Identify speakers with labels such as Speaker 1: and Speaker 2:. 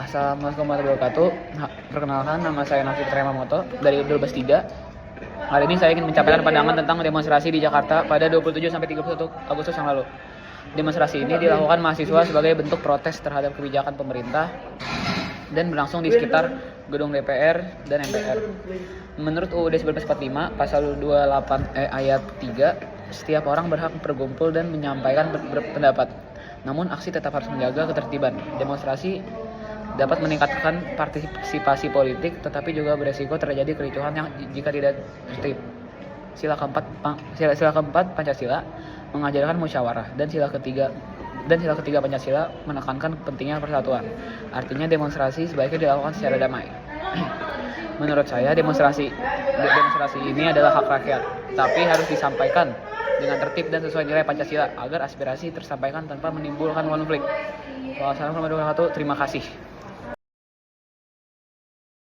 Speaker 1: Assalamualaikum warahmatullahi wabarakatuh. Perkenalkan, nama saya Nafit Remamoto dari 123. Hari ini saya ingin menyampaikan pandangan tentang demonstrasi di Jakarta pada 27 sampai 31 Agustus yang lalu. Demonstrasi ini dilakukan mahasiswa sebagai bentuk protes terhadap kebijakan pemerintah dan berlangsung di sekitar gedung DPR dan MPR. Menurut UUD 1945 pasal 28 ayat 3, setiap orang berhak berkumpul dan menyampaikan berpendapat. Namun aksi tetap harus menjaga ketertiban. Demonstrasi dapat meningkatkan partisipasi politik, tetapi juga beresiko terjadi kericuhan yang jika tidak tertib. Sila keempat Pancasila mengajarkan musyawarah, dan sila ketiga Pancasila menekankan pentingnya persatuan. Artinya demonstrasi sebaiknya dilakukan secara damai. Menurut saya demonstrasi ini adalah hak rakyat, tapi harus disampaikan dengan tertib dan sesuai nilai Pancasila agar aspirasi tersampaikan tanpa menimbulkan konflik. Wassalamualaikum warahmatullahi wabarakatuh. Terima kasih.